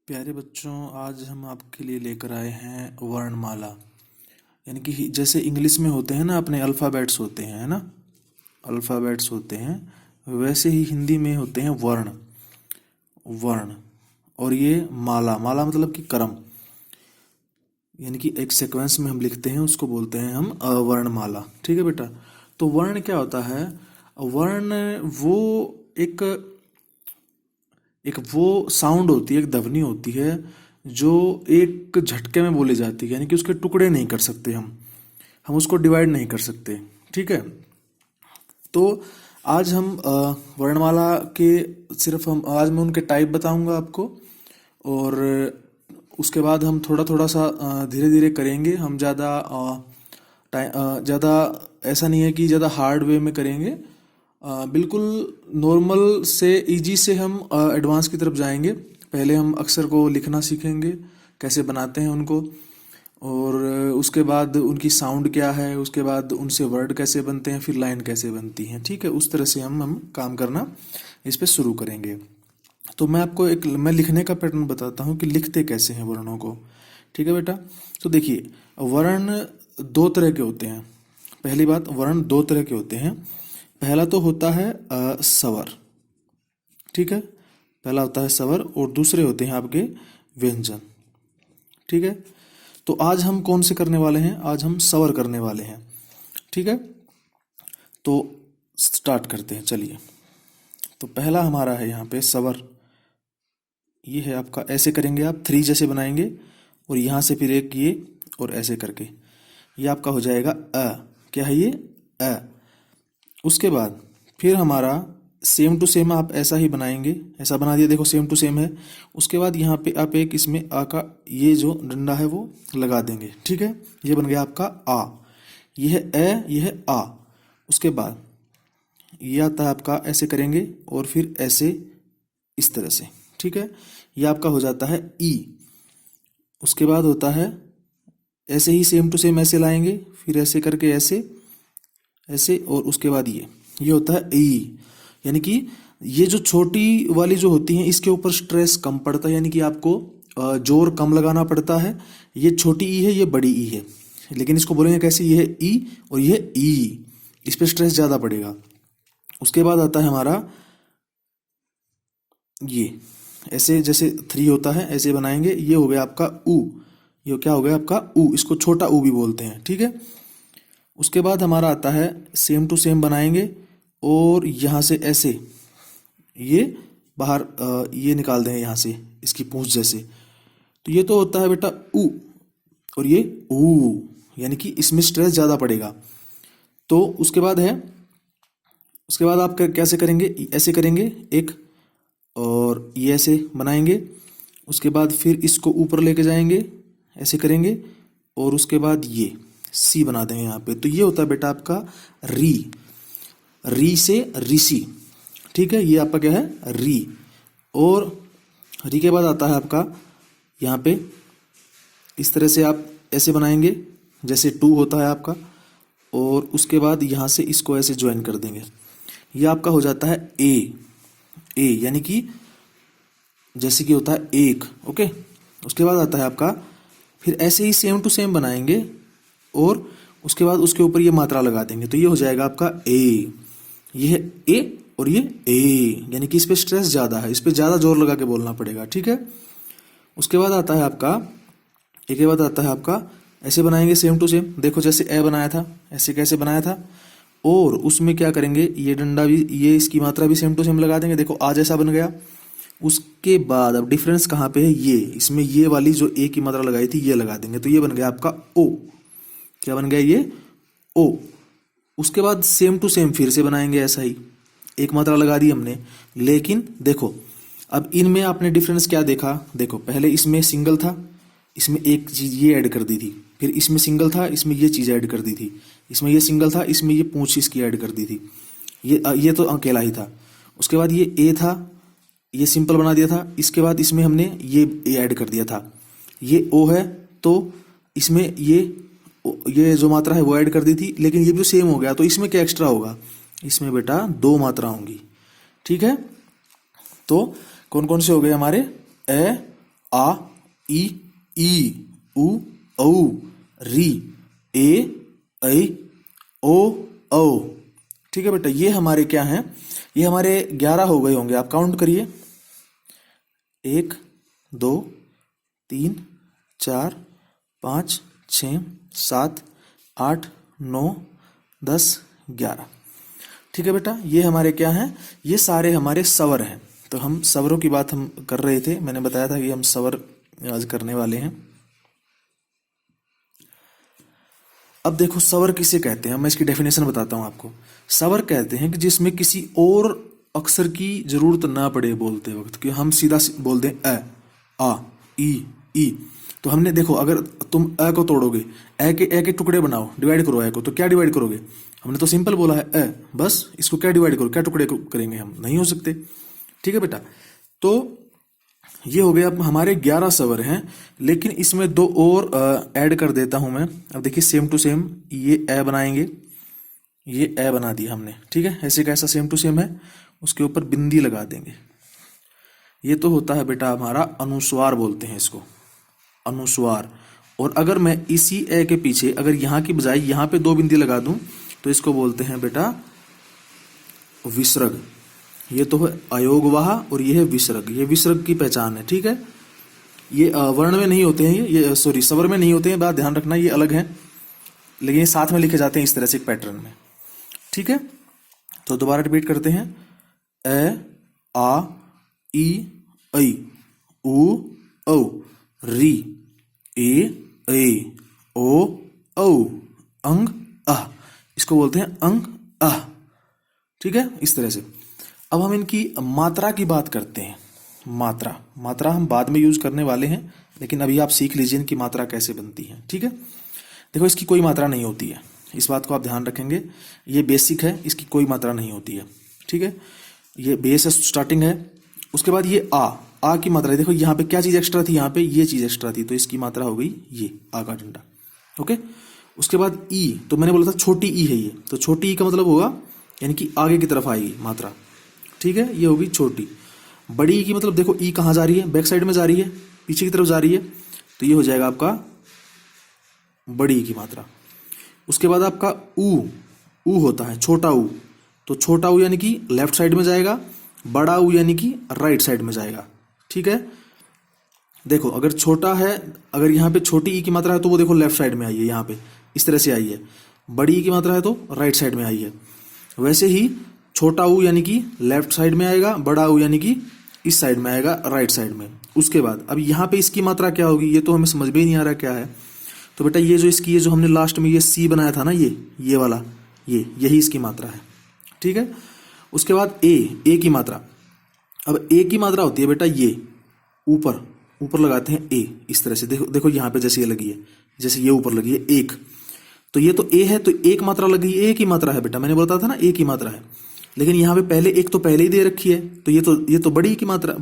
प्यारे बच्चों, आज हम आपके लिए लेकर आए हैं वर्णमाला। यानी कि जैसे इंग्लिश में होते हैं ना, अपने अल्फ़ाबेट्स होते हैं, है ना। अल्फ़ाबेट्स होते हैं, वैसे ही हिंदी में होते हैं वर्ण। वर्ण और ये माला। माला मतलब कि क्रम, यानी कि एक सीक्वेंस में हम लिखते हैं, उसको बोलते हैं हम वर्णमाला। ठीक है बेटा। तो वर्ण क्या होता है? वर्ण वो एक एक वो साउंड होती है, एक ध्वनि होती है जो एक झटके में बोली जाती है। यानी कि उसके टुकड़े नहीं कर सकते हम उसको डिवाइड नहीं कर सकते। ठीक है। तो आज हम वर्णमाला के सिर्फ हम आज मैं उनके टाइप बताऊंगा आपको, और उसके बाद हम थोड़ा थोड़ा सा धीरे धीरे करेंगे। हम ज़्यादा ऐसा नहीं है कि ज़्यादा हार्ड वे में करेंगे। बिल्कुल नॉर्मल से इजी से हम एडवांस की तरफ जाएंगे। पहले हम अक्षर को लिखना सीखेंगे, कैसे बनाते हैं उनको, और उसके बाद उनकी साउंड क्या है, उसके बाद उनसे वर्ड कैसे बनते हैं, फिर लाइन कैसे बनती हैं। ठीक है। उस तरह से हम काम करना इस पे शुरू करेंगे। तो मैं लिखने का पैटर्न बताता हूँ कि लिखते कैसे हैं वर्णों को। ठीक है बेटा। तो देखिए, वर्ण दो तरह के होते हैं। पहली बात, वर्ण दो तरह के होते हैं। पहला तो होता है स्वर। ठीक है। पहला होता है स्वर और दूसरे होते हैं आपके व्यंजन। ठीक है। तो आज हम कौन से करने वाले हैं? आज हम स्वर करने वाले हैं। ठीक है। तो स्टार्ट करते हैं, चलिए। तो पहला हमारा है यहाँ पे स्वर। ये है आपका, ऐसे करेंगे आप, थ्री जैसे बनाएंगे, और यहाँ से फिर एक ये, और ऐसे करके ये आपका हो जाएगा अ। क्या है ये? अ। उसके बाद फिर हमारा सेम टू सेम आप ऐसा ही बनाएंगे। ऐसा बना दिया, देखो सेम टू सेम है। उसके बाद यहाँ पे आप एक इसमें आ का ये जो डंडा है वो लगा देंगे। ठीक है। ये बन गया आपका आ। ये है ए, ये है आ। उसके बाद ये आता है आपका, ऐसे करेंगे और फिर ऐसे, इस तरह से। ठीक है। ये आपका हो जाता है ई। उसके बाद होता है ऐसे ही सेम टू सेम, ऐसे लाएंगे, फिर ऐसे करके ऐसे ऐसे, और उसके बाद ये होता है ई। यानी कि ये जो छोटी वाली जो होती हैं, इसके ऊपर स्ट्रेस कम पड़ता है, यानी कि आपको जोर कम लगाना पड़ता है। ये छोटी ई है, ये बड़ी ई है, लेकिन इसको बोलेंगे कैसे? ये है ई और ये ई, इस पे स्ट्रेस ज़्यादा पड़ेगा। उसके बाद आता है हमारा ये, ऐसे जैसे थ्री होता है ऐसे बनाएंगे। ये हो गया आपका ऊ। ये क्या हो गया आपका? ऊ। इसको छोटा ऊ भी बोलते हैं। ठीक है। उसके बाद हमारा आता है सेम टू सेम बनाएंगे, और यहाँ से ऐसे ये बाहर ये निकाल देंगे यहाँ से, इसकी पूंछ जैसे। तो ये तो होता है बेटा ऊ, और ये ऊ, यानी कि इसमें स्ट्रेस ज़्यादा पड़ेगा। तो उसके बाद है, उसके बाद आप कैसे करेंगे? ऐसे करेंगे एक, और ये ऐसे बनाएंगे। उसके बाद फिर इसको ऊपर लेके जाएंगे, ऐसे करेंगे, और उसके बाद ये सी बना देंगे यहाँ पे। तो ये होता है बेटा आपका री। री से ऋषि। ठीक है। ये आपका क्या है? री। और री के बाद आता है आपका यहाँ पे, इस तरह से आप ऐसे बनाएंगे जैसे टू होता है आपका, और उसके बाद यहाँ से इसको ऐसे ज्वाइन कर देंगे। ये आपका हो जाता है ए। ए यानी कि जैसे कि होता है एक। ओके। उसके बाद आता है आपका, फिर ऐसे ही सेम टू सेम बनाएंगे, और उसके बाद उसके ऊपर ये मात्रा लगा देंगे। तो ये हो जाएगा आपका ए। ये है ए और ये ए, यानी कि इस पे स्ट्रेस ज़्यादा है, इस पे ज़्यादा जोर लगा के बोलना पड़ेगा। ठीक है। उसके बाद आता है आपका, एक के बाद आता है आपका, ऐसे बनाएंगे सेम टू सेम। देखो जैसे ए बनाया था, ऐसे कैसे बनाया था, और उसमें क्या करेंगे? ये डंडा भी, ये इसकी मात्रा भी सेम टू सेम लगा देंगे। देखो आज ऐसा बन गया। उसके बाद अब डिफरेंस कहाँ पे है? ये, इसमें ये वाली जो ए की मात्रा लगाई थी ये लगा देंगे। तो ये बन गया आपका ओ। क्या बन गया? ये ओ। उसके बाद सेम टू सेम फिर से बनाएंगे ऐसा ही, एक मात्रा लगा दी हमने। लेकिन देखो अब इनमें आपने डिफरेंस क्या देखा? देखो पहले इसमें सिंगल था, इसमें एक चीज ये ऐड कर दी थी, फिर इसमें सिंगल था, इसमें ये चीज ऐड कर दी थी, इसमें ये सिंगल था, इसमें ये पूंछ इसकी ऐड कर दी थी। ये तो अकेला ही था। उसके बाद ये ए था, ये सिंपल बना दिया था। इसके बाद इसमें हमने ये ए ऐड कर दिया था। ये ओ है, तो इसमें ये जो मात्रा है वो ऐड कर दी थी, लेकिन ये भी सेम हो गया। तो इसमें क्या एक्स्ट्रा होगा? इसमें बेटा दो मात्रा होंगी। ठीक है। तो कौन कौन से हो गए हमारे? ए आ, ई, उ, औ, री, ए, ऐ, ओ, औ। ठीक है बेटा, ये हमारे क्या हैं, ये हमारे 11 हो गए होंगे। आप काउंट करिए, 1, 2, 3, 4, 5, 6, 7, 8, 9, 10, 11। ठीक है बेटा, ये हमारे क्या हैं, ये सारे हमारे स्वर हैं। तो हम स्वरों की बात हम कर रहे थे, मैंने बताया था कि हम स्वर आज करने वाले हैं। अब देखो स्वर किसे कहते हैं, मैं इसकी डेफिनेशन बताता हूं आपको। स्वर कहते हैं कि जिसमें किसी और अक्षर की जरूरत ना पड़े बोलते वक्त, कि हम सीधा बोल दें अ, आ, ई। तो हमने देखो, अगर तुम अ को तोड़ोगे, ए के टुकड़े बनाओ, डिवाइड करो ए को, तो क्या डिवाइड करोगे? हमने तो सिंपल बोला है अ, बस इसको क्या डिवाइड करो, क्या टुकड़े करेंगे हम? नहीं हो सकते। ठीक है बेटा, तो ये हो गया। अब हमारे 11 स्वर हैं, लेकिन इसमें दो और ऐड कर देता हूं मैं। अब देखिए सेम टू सेम, ये ए बनाएंगे, ये ए बना दिया हमने। ठीक है, ऐसे कैसा सेम टू सेम है, उसके ऊपर बिंदी लगा देंगे। ये तो होता है बेटा हमारा अनुस्वार, बोलते हैं इसको अनुस्वार। और अगर मैं इसी ए के पीछे अगर यहाँ की बजाय यहाँ पे 2 बिंदी लगा दूं, तो इसको बोलते हैं बेटा विसर्ग। ये तो है अयोगवाह और ये है विसर्ग, ये विसर्ग की पहचान है। ठीक है, ये वर्ण में नहीं होते हैं, ये सॉरी स्वर में नहीं होते हैं, बात ध्यान रखना, ये अलग है, लेकिन ये साथ में लिखे जाते हैं इस तरह से एक पैटर्न में। ठीक है, तो दोबारा रिपीट करते हैं, ए, आ, ई, ऐ, उ, औ, री, ए, ऐ, ओ, औ, अंग, अह। इसको बोलते हैं अंग, अह। ठीक है, इस तरह से। अब हम इनकी मात्रा की बात करते हैं। मात्रा हम बाद में यूज करने वाले हैं, लेकिन अभी आप सीख लीजिए इनकी मात्रा कैसे बनती है। ठीक है, देखो इसकी कोई मात्रा नहीं होती है, इस बात को आप ध्यान रखेंगे। ये बेसिक है, इसकी कोई मात्रा नहीं होती है। ठीक है, ये बेस है, स्टार्टिंग है। उसके बाद ये आ की मात्रा है। देखो यहाँ पे क्या चीज एक्स्ट्रा थी, यहाँ पे ये चीज एक्स्ट्रा थी, तो इसकी मात्रा हो गई ये आ का डंडा। ओके, उसके बाद ई, तो मैंने बोला था छोटी ई है ये, तो छोटी ई का मतलब होगा यानी कि आगे की तरफ आएगी मात्रा। ठीक है, ये होगी छोटी। बड़ी ई की मतलब देखो ई कहाँ जा रही है, बैक साइड में जा रही है, पीछे की तरफ जा रही है, तो ये हो जाएगा आपका बड़ी ई की मात्रा। उसके बाद आपका ऊ होता है छोटा ऊ, तो छोटा ऊ यानी कि लेफ्ट साइड में जाएगा, बड़ा ऊ यानी कि राइट साइड में जाएगा। ठीक है, देखो अगर छोटा है, अगर यहाँ पे छोटी ई की मात्रा है तो वो देखो लेफ्ट साइड में आई है, यहाँ पे इस तरह से आई है। बड़ी ई की मात्रा है तो राइट साइड में आई है। वैसे ही छोटा ऊ यानी कि लेफ्ट साइड में आएगा, बड़ा ऊ यानी कि इस साइड में आएगा, राइट साइड में। उसके बाद अब यहाँ पे इसकी मात्रा क्या होगी, ये तो हमें समझ में ही नहीं आ रहा क्या है। तो बेटा ये जो इसकी, ये जो हमने लास्ट में ये सी बनाया था ना, ये वाला, यही इसकी मात्रा है। ठीक है, उसके बाद ए की मात्रा। अब ए की मात्रा होती है बेटा ये ऊपर लगाते हैं ए, इस तरह से। देखो यहाँ पे जैसे ये लगी है, जैसे ये ऊपर लगी है एक, तो ये तो ए है, तो एक मात्रा लगी, ए की मात्रा है बेटा, मैंने बताया था ना ए की मात्रा है। लेकिन यहाँ पे पहले एक तो पहले ही दे रखी है, तो ये तो बड़ी की मात्रा,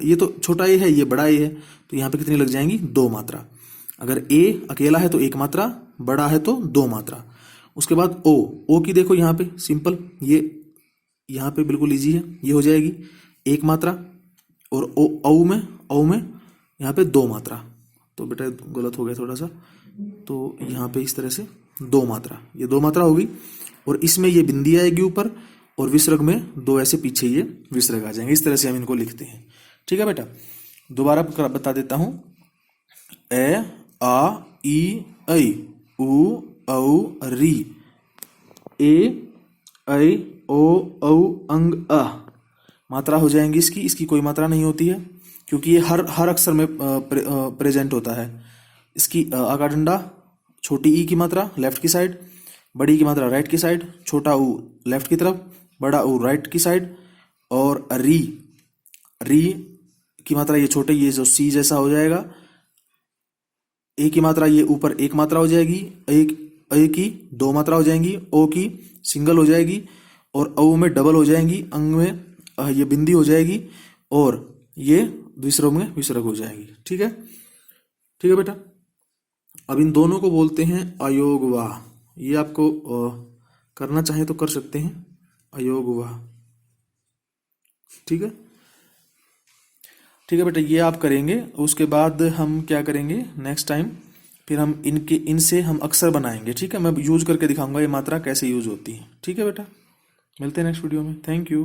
ये तो छोटा ए है, ये बड़ा ए है, तो यहाँ पे कितनी लग जाएंगी, 2 मात्रा। अगर ए अकेला है तो 1 मात्रा, बड़ा है तो 2 मात्रा। उसके बाद ओ की देखो यहाँ पे सिंपल, ये यहाँ पे बिल्कुल इजी है, ये हो जाएगी 1 मात्रा। और औ में यहाँ पे 2 मात्रा, तो बेटा गलत हो गया थोड़ा सा, तो यहाँ पे इस तरह से 2 मात्रा, ये 2 मात्रा होगी। और इसमें ये बिंदी आएगी ऊपर, और विसर्ग में 2 ऐसे पीछे ये विसर्ग आ जाएंगे। इस तरह से हम इनको लिखते हैं। ठीक है बेटा, दोबारा बता देता हूं, ए, आ, ई, ऐ, उ, औ, री, ए, ऐ, ओ, औ, अंग, अ। मात्रा हो जाएंगी इसकी कोई मात्रा नहीं होती है, क्योंकि ये हर अक्षर में प्रेजेंट होता है। इसकी आ का डंडा, छोटी ई की मात्रा लेफ्ट की साइड, बड़ी की मात्रा राइट की साइड, छोटा ऊ लेफ्ट की तरफ, बड़ा ऊ राइट की साइड। और री की मात्रा ये छोटे, ये जो सी जैसा हो जाएगा। ए की मात्रा ये ऊपर 1 मात्रा हो जाएगी, ए की 2 मात्रा हो जाएंगी, ओ की सिंगल हो जाएगी, और औ में डबल हो जाएंगी, अंग में ये बिंदी हो जाएगी, और ये विसर्ग में विसर्ग हो जाएगी। ठीक है बेटा। अब इन दोनों को बोलते हैं अयोगवाह। ये आपको करना चाहे तो कर सकते हैं, अयोगवाह। ठीक है, ठीक है बेटा, ये आप करेंगे। उसके बाद हम क्या करेंगे नेक्स्ट टाइम, फिर हम इनसे हम अक्षर बनाएंगे। ठीक है, मैं यूज करके दिखाऊंगा ये मात्रा कैसे यूज होती है। ठीक है बेटा, मिलते हैं नेक्स्ट वीडियो में। Thank you.